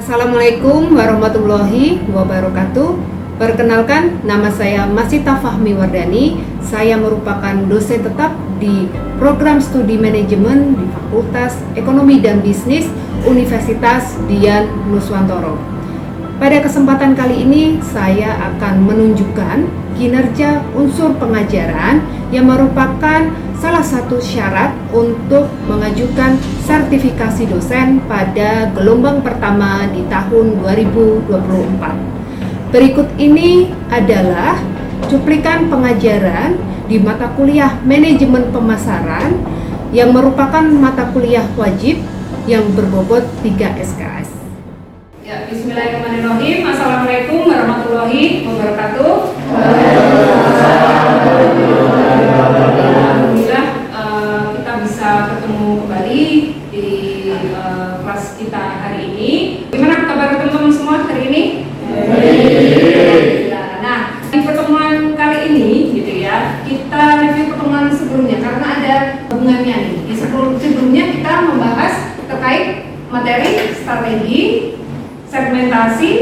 Assalamualaikum warahmatullahi wabarakatuh. Perkenalkan, nama saya Masita Fahmi Wardani. Saya merupakan dosen tetap di Program Studi Manajemen di Fakultas Ekonomi dan Bisnis Universitas Dian Nuswantoro. Pada kesempatan kali ini, saya akan menunjukkan kinerja unsur pengajaran yang merupakan salah satu syarat untuk mengajukan sertifikasi dosen pada gelombang pertama di tahun 2024. Berikut ini adalah cuplikan pengajaran di mata kuliah Manajemen Pemasaran yang merupakan mata kuliah wajib yang berbobot 3 SKS. Ya, bismillahirrahmanirrahim. Assalamualaikum warahmatullahi wabarakatuh. Alhamdulillah kita bisa ketemu kembali di kelas kita hari ini. Gimana kabar teman-teman semua hari ini? Nah, di pertemuan kali ini gitu ya, kita review pertemuan sebelumnya karena ada hubungannya nih. Di sebelumnya kita membahas terkait materi strategi, segmentasi,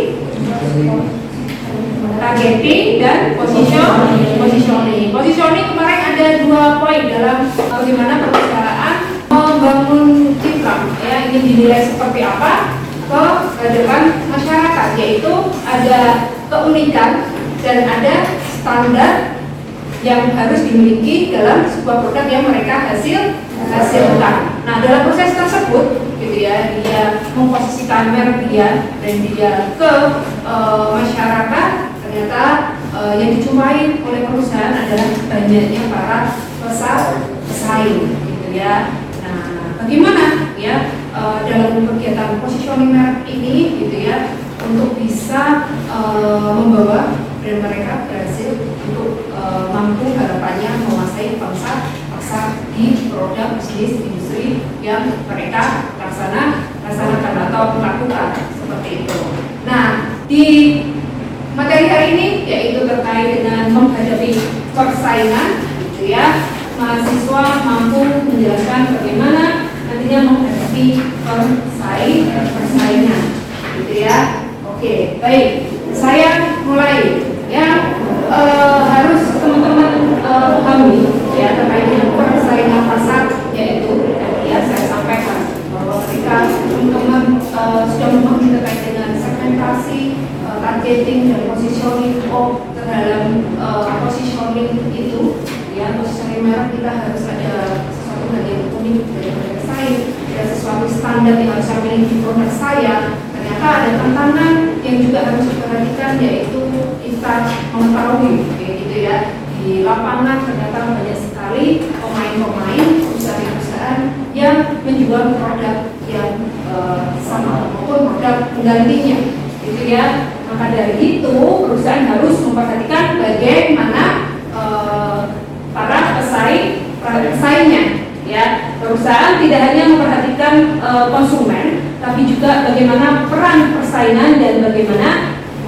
targeting, dan positioning. Positioning kemarin ada 2 poin dalam bagaimana perusahaan membangun citra, ya, ingin dinilai seperti apa ke depan masyarakat, yaitu ada keunikan dan ada standar yang harus dimiliki dalam sebuah produk yang mereka hasilkan. Nah, dalam proses tersebut gitu ya, dia memposisikan merek dia dan dia ke masyarakat. Ternyata yang dicumai oleh perusahaan adalah banyaknya para pesaing gitu ya. Nah, bagaimana ya dalam kegiatan positioning merek ini gitu ya untuk bisa membawa brand mereka berhasil untuk mampu harapannya menguasai pasar di produk bisnis industri yang mereka laksanakan atau lakukan seperti itu. Nah, di materi hari ini yaitu terkait dengan menghadapi persaingan gitu ya. Mahasiswa mampu menjelaskan bagaimana nantinya menghadapi persaingan gitu ya. Oke, baik. Saya mulai ya, harus teman-teman pahami ya terkait dengan persaingan pasar, yaitu ya saya sampaikan bahwa ketika teman-teman sudah memahami terkait dengan segmentasi, targeting, dan positioning dalam positioning itu ya, positioning merek kita harus ada sesuatu hal yang unik dari bersaing, ada sesuatu standar yang harus saya miliki produk saya. Ternyata ada tantangan yang juga harus diperhatikan, yaitu kita mengetahui gitu ya, di lapangan ternyata banyak sekali pemain-pemain perusahaan yang menjual produk yang sama maupun produk penggantinya gitu ya. Maka dari itu perusahaan harus memperhatikan bagaimana para pesaingnya ya. Perusahaan tidak hanya memperhatikan konsumen, tapi juga bagaimana peran persaingan dan bagaimana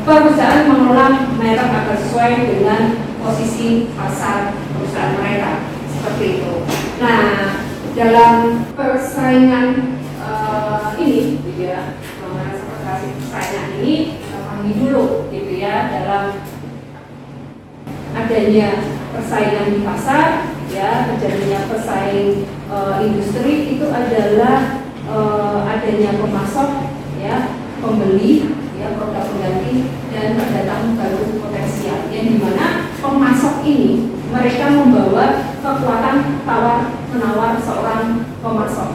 perusahaan mengelola merek agar sesuai dengan posisi pasar perusahaan mereka seperti itu. Nah, dalam persaingan ini gitu ya, persaingan ini kita pahami dulu gitu ya, dalam adanya persaingan di pasar ya, terjadinya persaing industri itu adalah adanya pemasok ya, pembeli ya, produk pengganti, dan pendatang baru potensial, yang dimana pemasok ini mereka membawa kekuatan tawar menawar seorang pemasok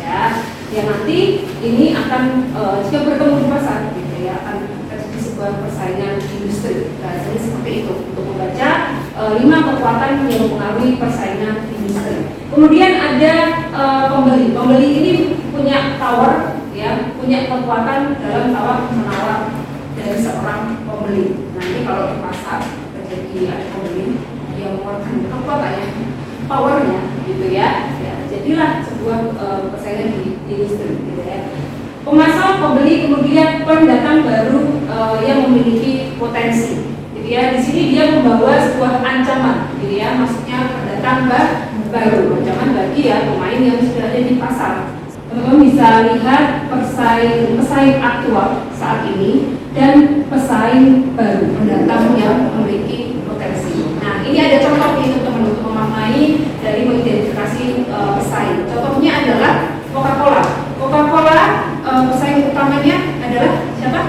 ya, yang nanti ini akan jika bertemu di pasar gitu ya, akan terjadi sebuah persaingan industri. Jadi seperti itu untuk membaca 5 kekuatan yang mempengaruhi persaingan industri. Kemudian ada pembeli. Pembeli ini punya power ya, punya kekuatan dalam tawar menawar dari seorang pembeli. Nanti kalau di pasar terjadi ada pembeli yang mengeluarkan kekuatannya, powernya gitu ya, jadilah sebuah persaingan di industri gitu ya. Pemasok, pembeli, kemudian pendatang baru yang memiliki potensi. Gitu ya, di sini dia membawa sebuah ancaman, gitu ya, maksudnya pendatang baru, ancaman bagi ya pemain yang sudah ada di pasar. Teman-teman bisa lihat pesaing aktual saat ini dan pesaing baru pendatang yang memiliki potensi. Nah, ini ada contoh nih teman-teman untuk memaknai dari mengidentifikasi pesaing. Contohnya adalah Coca-Cola. Coca-Cola pesaing utamanya adalah siapa?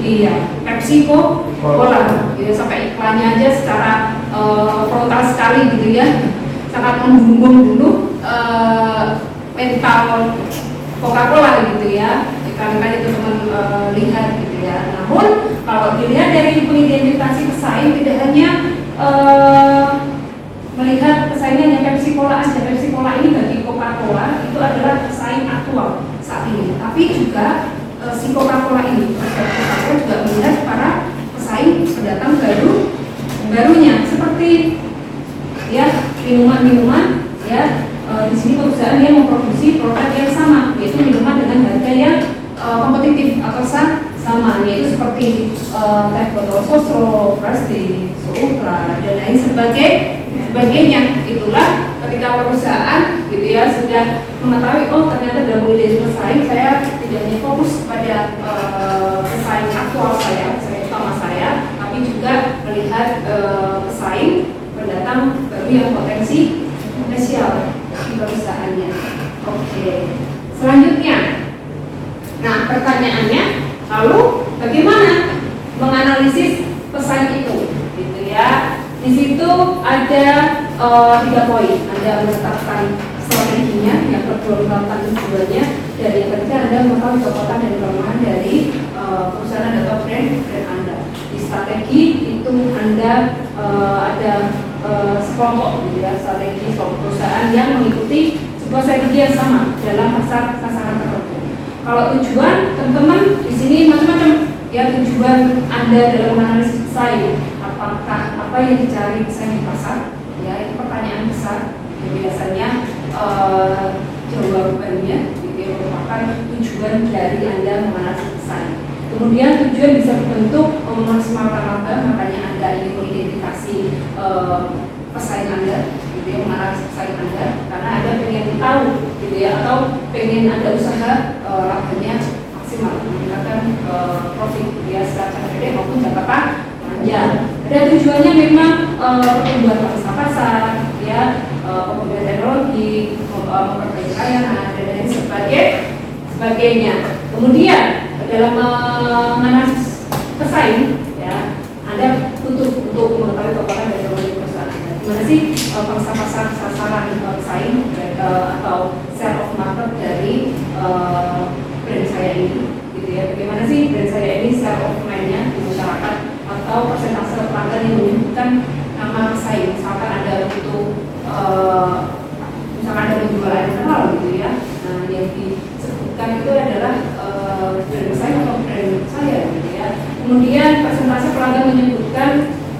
Iya, Pepsi Cola. Ya, sampai iklannya aja secara frontal sekali gitu ya, sangat membunuh mental Coca-Cola gitu ya. Kan itu teman lihat gitu ya. Namun kalau dilihat dari mengidentifikasi pesaing, tidak hanya melihat pesaingnya Pepsi Cola aja. Pepsi Cola ini bagi Coca-Cola itu adalah pesaing aktual saat ini. Tapi juga si Coca-Cola ini juga melihat para pesaing pendatang barunya seperti ya minuman ya. Di sini perusahaan yang memproduksi produk yang sama, yaitu minuman dengan harga yang kompetitif atau sama, yaitu seperti teh botol Sosro, Prestige, Ultra dan lain sebagainya. Itulah ketika perusahaan gitu ya sudah mengetahui ternyata dalam mengidentifikasi pesaing, saya tidak hanya fokus pada pesaing aktual saya utama saya, tapi juga melihat pesaing pendatang baru yang potensial di perusahaannya. Oke. Selanjutnya, nah pertanyaannya, lalu bagaimana menganalisis pesaing itu, gitu ya? Di situ ada 3 poin. Anda menetapkan strateginya, yang kedua menetapkan tujuannya, dan yang ketiga Anda mengetahui kekuatan dan kelemahan dari perusahaan atau brand Anda. Di strategi itu Anda ada sekelompok gitu ya, strategi perusahaan yang mengikuti sebuah strategi yang sama dalam sasaran tertentu. Kalau tujuan teman-teman di sini macam-macam ya, tujuan Anda dalam menganalisis pesaing, apakah apa yang dicari pesaing di pasar ya, itu pertanyaan besar yang biasanya jawabannya gitu ya, merupakan tujuan dari Anda menganalisis pesaing. Kemudian tujuan bisa berbentuk memaksimalkan laba, makanya Anda ingin mengidentifikasi pesaing Anda, gitu ya, menganalisis pesaing Anda, karena Anda pengen tahu, gitu ya, atau pengen Anda usaha labanya maksimal, meningkatkan profit, gitu ya, secara jangka pendek maupun jangka panjang. Ada tujuannya memang pertumbuhan pangsa pasar, ya, pembangunan teknologi, memperbaiki layanan dan lain sebagainya. Kemudian dalam menganalisis pesaing, ya, Anda butuh untuk mengetahui kekuatan dan kelemahan perusahaan Anda. Gimana sih pangsa pasar sasaran pesaing atau share of market dari brand saya ini, gitu ya? Bagaimana sih brand saya ini share of mind-nya di masyarakat, atau persentase pelanggan yang menyebutkan nama pesaing. Misalkan Anda butuh, misalkan Anda menjual air mineral, gitu ya. Nah, yang disebutkan itu adalah brand pesaing atau brand saya, gitu ya. Kemudian persentase pelanggan menyebutkan,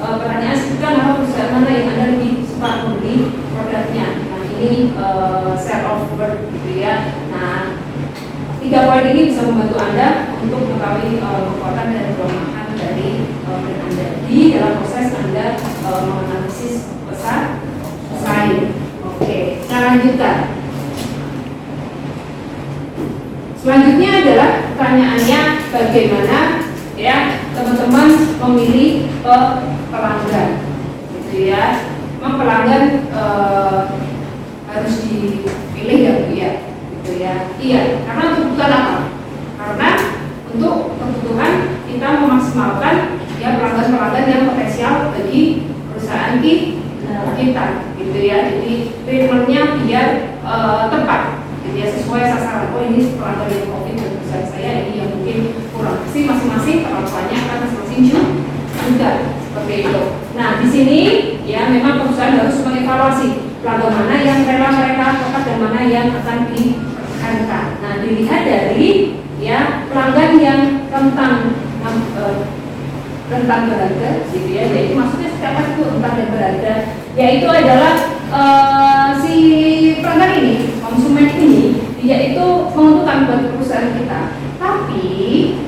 pertanyaan sebutkan nama perusahaan mana yang Anda lebih suka membeli produknya. Nah, ini share of word, gitu ya. Nah, 3 poin ini bisa membantu Anda untuk mengetahui kekuatan dan kelemahan dari brand Anda di dalam proses Anda menganalisis pesaing. Oke, kita lanjutkan. Selanjutnya adalah pertanyaannya, bagaimana ya teman-teman memilih pelanggan, gitu ya. Memang pelanggan harus dipilih ya Bu ya, gitu ya. Iya, karena untuk kebutuhan apa? Karena untuk kebutuhan kita memaksimalkan ya pelanggan-pelanggan yang potensial bagi perusahaan kita, gitu ya. Jadi treatmentnya biar tepat, gitu ya, sesuai sasaran. Oh, ini pelanggan yang COVID dan perusahaan saya ini yang mungkin kurang. Sih masing-masing terlalu akan masing-masing juga seperti itu. Nah, di sini ya memang perusahaan harus mengevaluasi pelanggan mana yang rela mereka tokat dan mana yang akan dipertahankan. Nah, dilihat dari ya pelanggan yang rentan berharga, gitu ya. Yaitu maksudnya siapa itu rentan dan berharga? Yaitu adalah si pelanggan ini, konsumen ini, yaitu menguntungkan buat perusahaan kita. Tapi,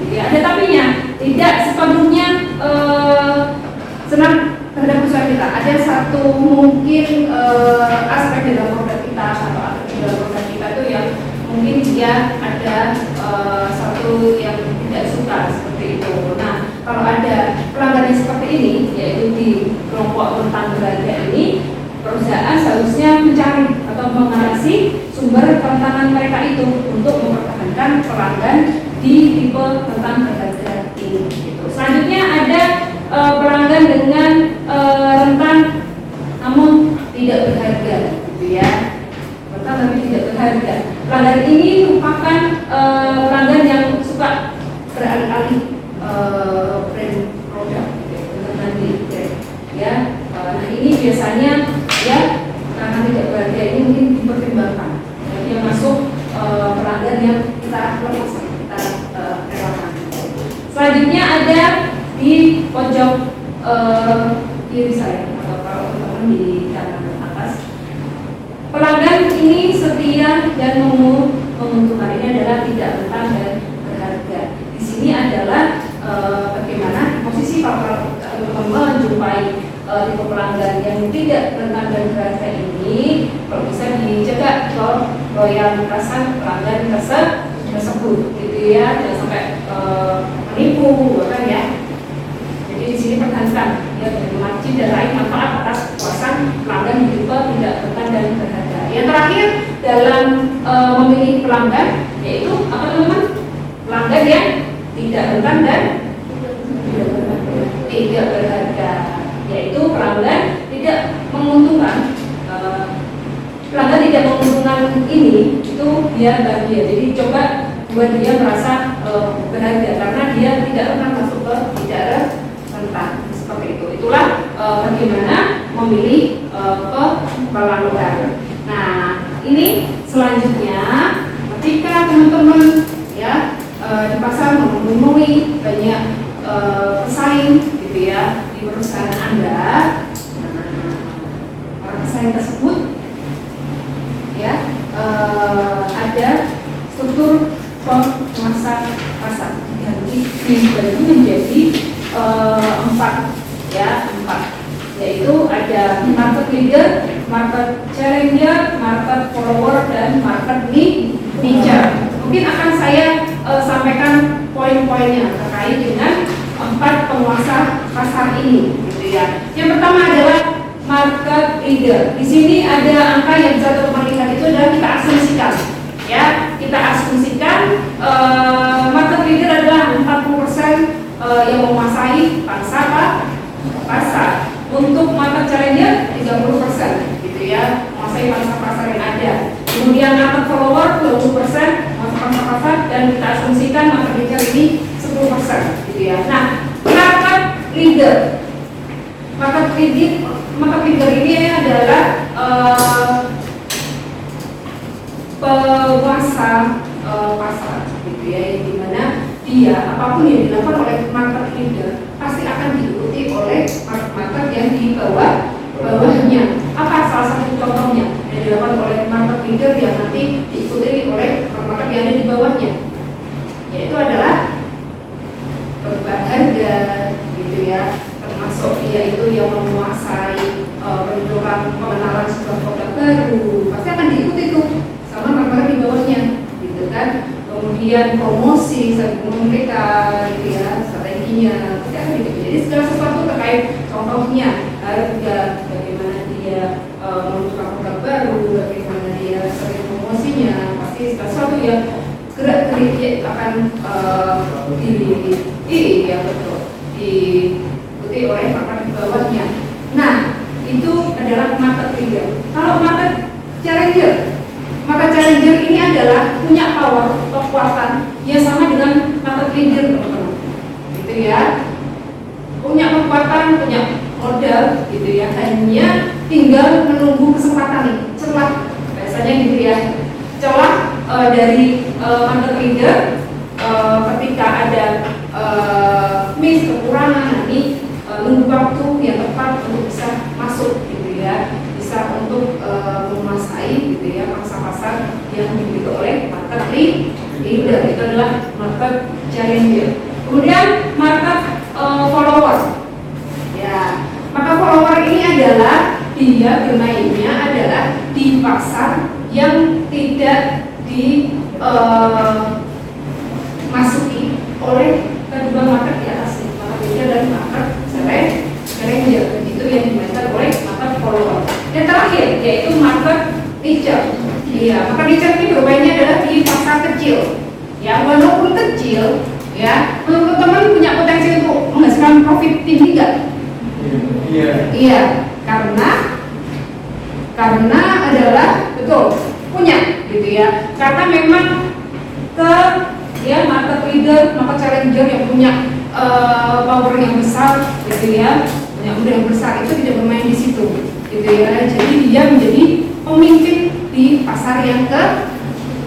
ya, ada tapinya. Tidak sepenuhnya senang terhadap perusahaan kita. Ada satu mungkin aspek dalam produk kita atau aspek dalam produk kita itu yang mungkin dia tipe rentan berharga ini. Gitu. Selanjutnya ada pelanggan dengan rentan namun tidak berharga, gitu ya. Rentan tapi tidak berharga. Pelanggan ini merupakan pelanggan yang suka beralih-alih brand produk, ya. Nah ini biasanya ya karena tidak berharga ini mungkin dipertimbangkan. Dia masuk pelanggan yang kita lepas, kita relakan. Selanjutnya ada di pojok kiri saya atau kalau teman-teman di kanan atas. Pelanggan ini setia dan menguntungkan. Ini adalah tidak rentan dan berharga. Di sini adalah bagaimana posisi kalau teman-teman menjumpai tipe pelanggan yang tidak rentan dan berharga ini, kalau bisa dijaga loyalitasan pelanggan tersebut, gitu ya, jangan sampai menipu, kan ya. Jadi di sini pertahankan ya margin dan raih manfaat atas kepuasan pelanggan di tipe tidak rentan dan berharga. Yang terakhir dalam memilih pelanggan yaitu apa teman-teman? Pelanggan yang tidak rentan dan tidak berharga, yaitu pelanggan tidak menguntungkan. Pelanggan tidak menguntungkan ini itu dia bahagia. Jadi coba buat dia merasa berharga karena dia tidak pernah masuk ke tidak rentan seperti itu. Itulah bagaimana memilih pelanggan. Nah ini selanjutnya ketika teman-teman ya di pasar menemui banyak pesaing gitu ya di perusahaan Anda, para pesaing tersebut ya ada struktur penguasa pasar yang dibagi menjadi empat, yaitu ada market leader, market challenger, market follower, dan market niche. Mungkin akan saya sampaikan poin-poinnya terkait dengan empat penguasa pasar ini, gitu ya. Yang pertama adalah market leader. Di sini ada angka yang bisa teman lihat itu adalah kita asumsikan, ya. Kita asumsikan market leader adalah 40% yang menguasai pasar. Untuk market challenger 30%, gitu ya, menguasai pasar yang ada. Kemudian market follower 20% menguasai pasar, dan kita asumsikan market leader ini 10%, gitu ya. Nah, market leader ini adalah penguasa pasar, gitu ya, yang dimana dia apapun yang dilakukan oleh market leader pasti akan diikuti oleh market yang di bawahnya. Apa salah satu contohnya yang dilakukan oleh market leader yang nanti diikuti oleh market yang ada di bawahnya? Yaitu adalah berharga, gitu ya, termasuk dia itu yang menguasai penjualan pengenalan sebuah produk baru, pasti akan diikuti tuh sama market di bawahnya, gitu kan. Kemudian promosi mereka, gitu ya, strateginya pasti akan diikuti. Jadi segala sesuatu terkait contohnya harga, bagaimana dia menunjukkan produk baru, bagaimana dia sering promosinya, pasti segala sesuatu yang gerak-gerik akan diikuti oleh market di bawahnya. Nah, itu adalah market leader. Kalau market challenger ini adalah punya power, kekuatan yang sama dengan market leader, teman-teman, gitu ya. Punya kekuatan, punya modal, gitu ya. Hanya tinggal menunggu kesempatan nih, celah, biasanya gitu ya, celah dari market leader ketika ada miss, kekurangan, ini nunggu waktu yang tepat untuk bisa masuk, gitu ya, bisa untuk menguasai, gitu ya, pasar yang dimiliki oleh market leader. Itu adalah market challenger. Kemudian market follower, ya. Market follower ini adalah dia bermainnya adalah di pasar yang tidak dimasuki oleh kedua market di atasnya, market leader dan market challenger. Itu yang dimainkan oleh market follower. Yang terakhir yaitu market niche. Iya, market niche ini bermainnya adalah di pasar kecil. Ya, walaupun kecil, Ya, menurut teman punya potensi untuk menghasilkan profit tinggi nggak? Iya. Iya, karena adalah betul punya gitu ya. Karena memang market leader, market challenger yang punya power yang besar gitu ya, punya modal yang besar itu tidak bermain di situ gitu ya. Jadi dia menjadi pemimpin di pasar yang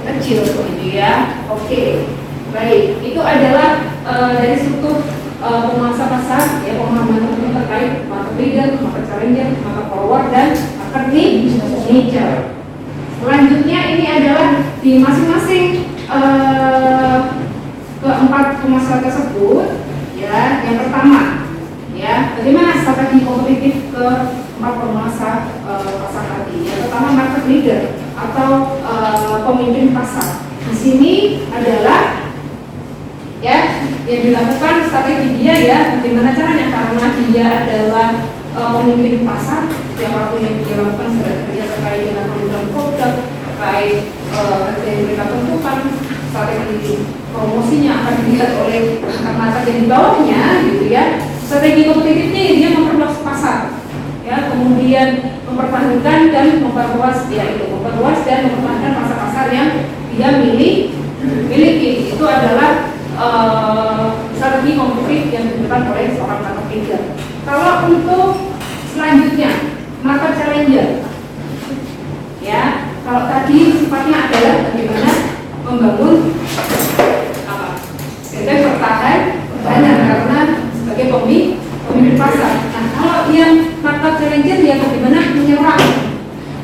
kecil gitu ya. Oke, baik, itu adalah dari struktur penguasa pasar ya, pemahaman teman terkait market leader, market challenger, market follower dan market niche. Selanjutnya ini adalah di masing-masing keempat penguasa tersebut ya. Yang pertama ya, bagaimana strategi kompetitif keempat penguasa pasar tadi. Yang pertama market leader atau pemimpin pasar. Di sini adalah ya yang dilakukan strategi dia ya, bagaimana caranya, karena dia adalah pemimpin pasar. Setiap waktu yang dia lakukan strategi terkait dengan produk, terkait harga yang mereka tentukan, strategi promosinya akan dilihat oleh market yang di bawahnya gitu ya. Strategi kompetitifnya dia memperluas pasar ya, kemudian mempertahankan dan memperluas dan mempertahankan pasar-pasar yang dia miliki. Itu adalah strategi kompetitif yang diberikan oleh seorang market leader. Kalau untuk selanjutnya market challenger ya, kalau tadi sifatnya adalah bagaimana membangun pertahanan karena sebagai pemimpin pasar. Nah, kalau yang market challenger dia bagaimana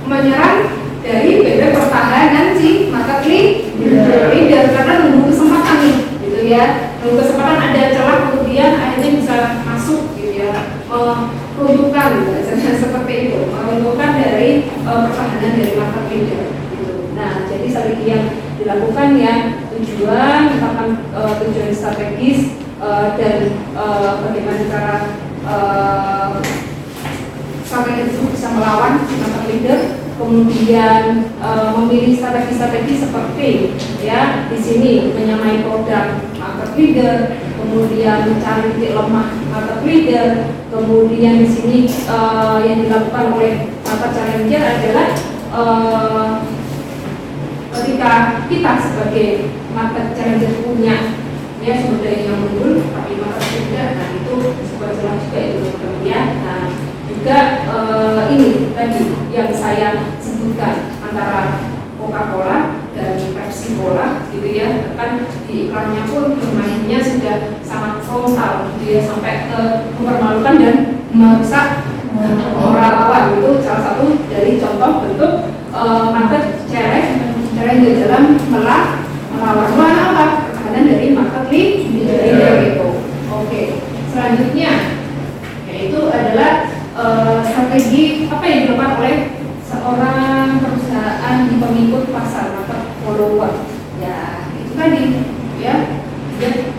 menyerang dari bebek pertahanan si market leader karena nunggu kesempatan nih gitu ya, nunggu kesempatan ada celah kemudian akhirnya bisa masuk gitu ya, meruntuhkan seperti itu, meruntuhkan dari pertahanan dari market leader gitu. Nah, jadi strategi yang dilakukan ya, tujuan strategis dan bagaimana cara strategi tersebut bisa melawan market leader. Kemudian memilih strategi seperti ya di sini menyamai produk market leader, kemudian mencari titik lemah market leader, kemudian di sini yang dilakukan oleh market challenger adalah ketika kita sebagai market challenger punya ya sumber daya yang unggul tapi market tidak, nah itu sebuah celah juga itu kemudian. Nah juga ini tadi yang saya sebutkan antara Coca-Cola dan Pepsi Cola gitu ya, kan di iklannya pun bermainnya sudah sangat frontal gitu ya, sampai ke mempermalukan dan merusak moral lawan. Itu salah satu dari contoh bentuk market challenge dalam melawan apa? Pertahanan dari market leader gitu. Oke, selanjutnya yaitu adalah strategi apa yang dilakukan oleh seorang perusahaan di pengikut pasar market follower ya, itu tadi ya, dia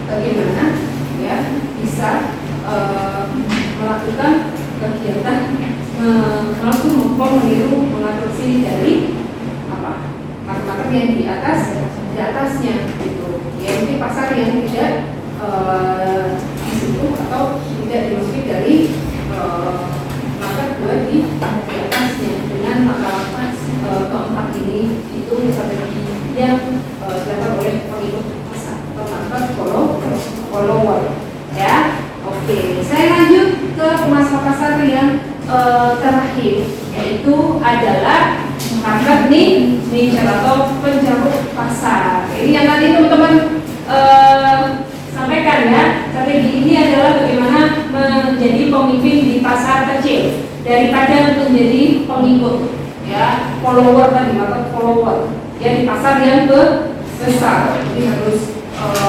bagaimana ya bisa melakukan kegiatan langsung meniru mengadopsi dari apa market yang di atasnya gitu ya. Ini pasar yang tidak di situ atau tidak dimasuki dari market dua di atasnya dengan langkah-langkah keempat ini. Itu strategi yang dilakukan oleh pengikut pasar atau market follower ya. Oke, saya lanjut ke penguasa pasar yang terakhir, yaitu adalah market niche atau penjaruk pasar. Ini yang tadi teman-teman sampaikan ya. Strategi ini adalah bagaimana menjadi pemimpin di pasar kecil daripada menjadi pengikut ya, follower tadi, market follower ya di pasar yang besar. Jadi harus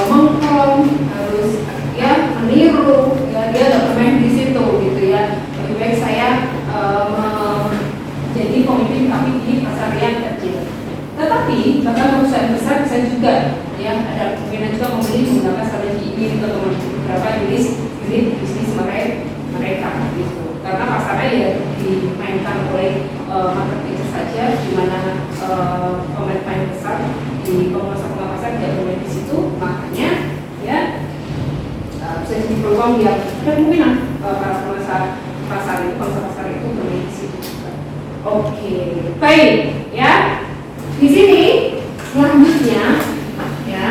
mengklon, harus ya meniru ya, dia nggak bermain di situ gitu ya. Lebih baik saya menjadi pemimpin tapi di pasar yang kecil. Tetapi bahkan perusahaan besar bisa juga ya, ada kemungkinan juga memilih menggunakan strategi ini untuk beberapa unit bisnis mereka gitu. Karena pasarnya ya dimainkan oleh marketing saja, di mana pemain besar di penguasa pasar tidak bermain di situ, makanya ya yang ada kemungkinan para pengusaha pasar itu, pengusaha pasar itu beli di situ. Oke, baik ya. Di sini selanjutnya ya,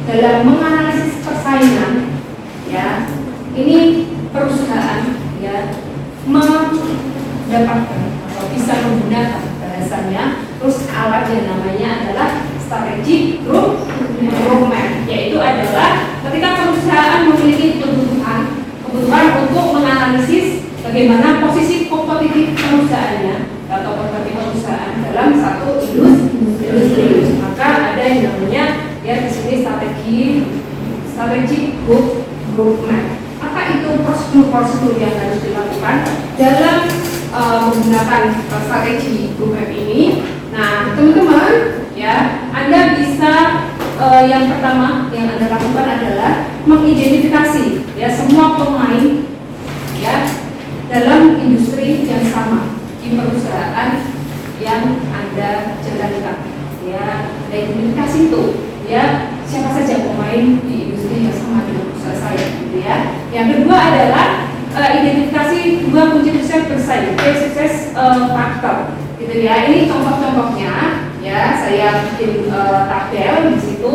dalam menganalisis persaingan ya, ini perusahaan ya mendapatkan atau bisa menggunakan bahasanya, terus alatnya namanya adalah strategic growth map, yaitu adalah ketika perusahaan memiliki kebutuhan untuk menganalisis bagaimana posisi kompetitif perusahaannya atau berbagai perusahaan dalam satu industri, maka ada yang namanya ya di sini strategic growth map. Apa itu prosedur yang harus dilakukan dalam menggunakan strategi growth map ini? Nah, teman-teman, ya, Anda bisa yang pertama yang Anda lakukan adalah mengidentifikasi ya semua pemain ya dalam industri yang sama di perusahaan yang Anda jalankan. Ya, identifikasi itu ya siapa saja pemain di industri yang sama dengan perusahaan saya, gitu ya. Yang kedua adalah identifikasi dua kunci sukses bersaing, sukses faktor, gitu ya. Ini contoh-contohnya, ya saya bikin tabel di situ,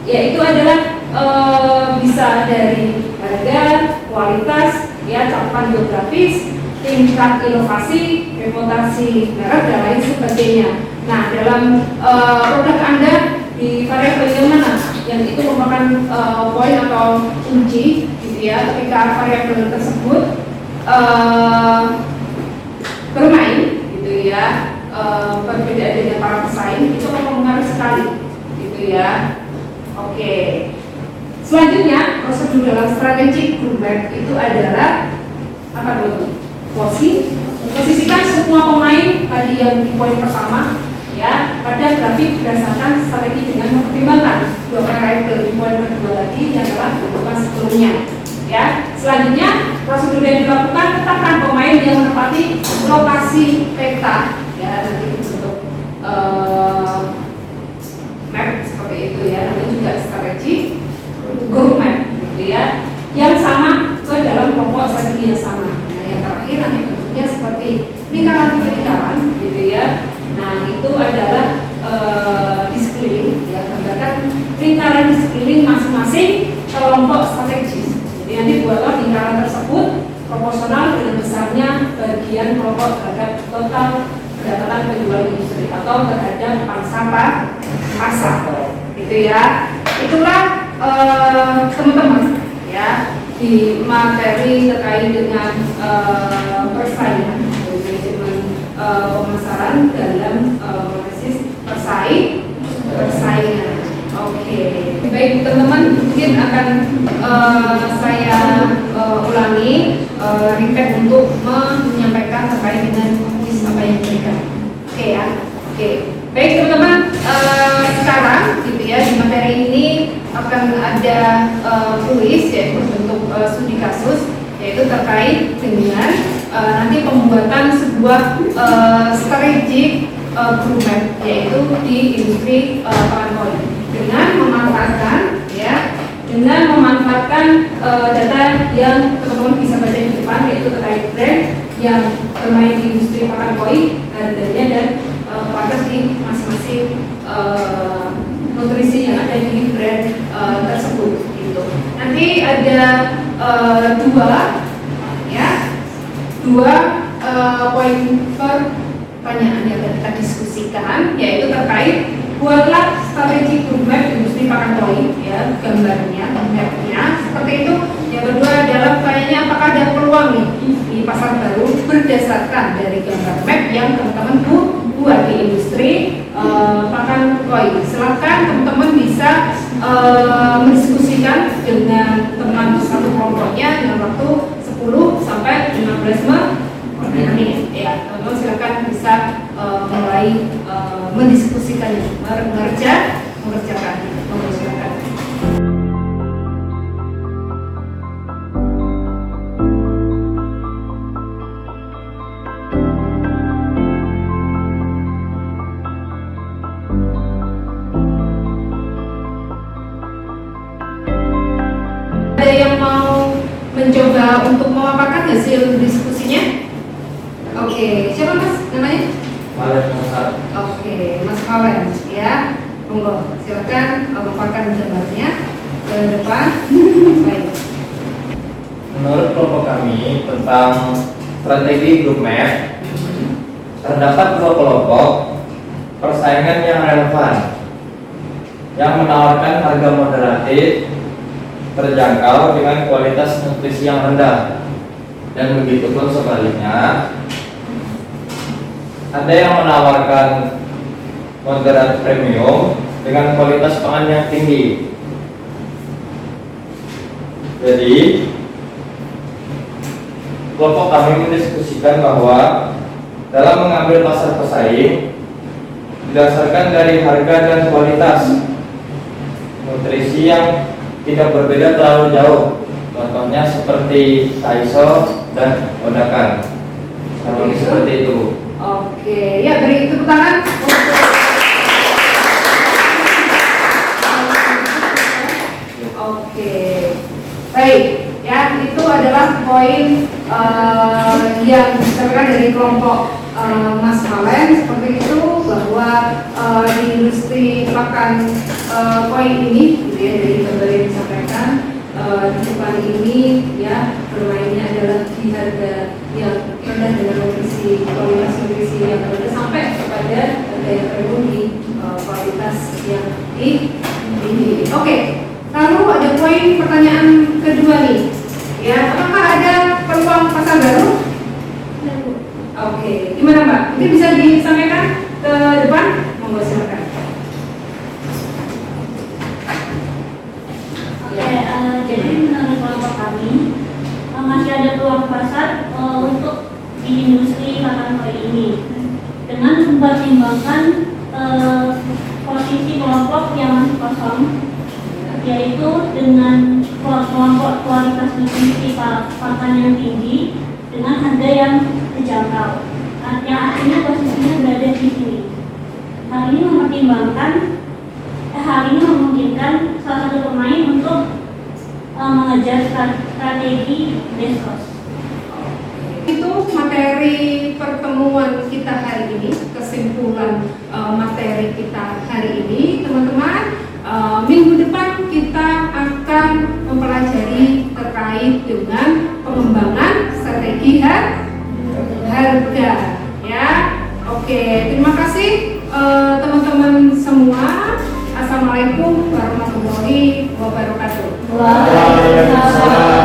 yaitu adalah bisa dari harga, kualitas, ya cakupan geografis, tingkat inovasi, reputasi merek dan lain sebagainya. Nah, dalam produk Anda di variabel yang mana yang itu merupakan poin atau kunci, gitu ya, ketika variabel tersebut bermain, gitu ya, berbeda dengan para pesaing, itu akan mempengaruhi sekali, gitu ya. Oke, selanjutnya prosedur dalam strategi growth map itu adalah apa dulu? Posisikan semua pemain tadi yang di poin pertama ya pada grafik berdasarkan strategi dengan mempertimbangkan dua variabel di poin kedua tadi yang telah dilakukan sebelumnya. Ya, selanjutnya prosedur yang dilakukan, tetapkan pemain yang menempati lokasi peta ya, nanti bentuk map seperti itu ya, namanya juga strategi growth map, gitu ya, yang sama ke dalam kelompok strategi yang sama. Nah, yang terakhir nanti bentuknya seperti lingkaran-lingkaran, gitu ya. Nah, itu adalah di sekeliling ya, gambarkan lingkaran di sekeliling masing-masing kelompok strategis. Jadi nanti buatlah lingkaran tersebut proporsional dengan besarnya bagian kelompok terhadap total pendapatan penjual industri atau terhadap pangsa pasar, gitu ya. Itulah teman-teman ya di materi terkait dengan persaingan, manajemen pemasaran dalam analisis persaingan. Oke, baik teman-teman, mungkin akan saya ulangi repeat untuk menyampaikan terkait dengan kuis apa yang diberikan. Oke ya, oke. Baik teman-teman, sekarang gitu ya di materi ini akan ada kuis yaitu bentuk studi kasus, yaitu terkait dengan nanti pembuatan sebuah strategic growth map yaitu di industri pangan koi dengan memanfaatkan data yang teman-teman bisa baca di depan, yaitu terkait brand yang bermain di industri pangan koi, harganya dan kualitas di masing-masing nutrisi yang ada di brand tersebut, gitu. Nanti ada dua poin pertanyaan yang akan kita diskusikan, yaitu terkait buatlah strategi growth map industri pangan koi ya, gambarnya, mapnya seperti itu. Yang kedua adalah kayaknya apakah ada peluang nih di pasar baru berdasarkan dari gambar map yang teman-teman buat di industri pangan koi. Silakan teman-teman bisa mendiskusikan dengan teman satu kelompoknya dengan waktu 10 sampai 15 menit. Ya, teman-teman silakan bisa mulai mendiskusikannya, mengerjakan. Silakan. Ada yang mau untuk memaparkan hasil diskusinya? Oke, siapa Mas namanya? Malen Musa. Oke, Mas Malen ya. Monggo, silakan memaparkan gambarnya ke depan. Baik. Menurut kelompok kami tentang strategi grup map, terdapat dua kelompok persaingan yang relevan yang menawarkan harga moderatif, terjangkau dengan kualitas nutrisi yang rendah, dan begitu pun sebaliknya ada yang menawarkan moderat premium dengan kualitas pangan yang tinggi. Jadi kelompok kami mendiskusikan bahwa dalam mengambil pasar pesaing berdasarkan dari harga dan kualitas nutrisi yang tidak berbeda terlalu jauh, contohnya seperti Saiso dan Odakan. Seperti itu. Oke, ya beri tepuk tangan untuk Oke, baik. Ya, itu adalah poin yang disampaikan dari kelompok Mas Malen seperti itu, bahwa di industri pakan poin ini, gitu ya, dari gambar yang disampaikan di depan ini, ya, bermainnya adalah di harga yang rendah dengan nutrisi, kualitas nutrisi yang rendah sampai kepada harga yang premium di kualitas yang tinggi. Oke. Lalu ada poin pertanyaan kedua nih, ya, apakah ada peluang pasar baru? Oke, gimana Mbak? Mungkin bisa disampaikan ke depan, monggo silakan. Jadi menurut kelompok kami masih ada peluang pasar untuk di industri pakan koi ini dengan mempertimbangkan posisi kelompok yang masih kosong, yaitu dengan kelompok kualitas nutrisi pakan yang tinggi dengan harga yang terjangkau, yang artinya posisinya berada di sini. Hal ini memungkinkan salah satu pemain untuk mengejar strategi best cost. Itu materi pertemuan kita hari ini, kesimpulan materi kita hari ini, teman-teman. Minggu depan kita akan mempelajari terkait dengan pengembangan strategi harga, ya. Oke, terima kasih teman-teman semua. Assalamualaikum warahmatullahi wabarakatuh. Waalaikumsalam.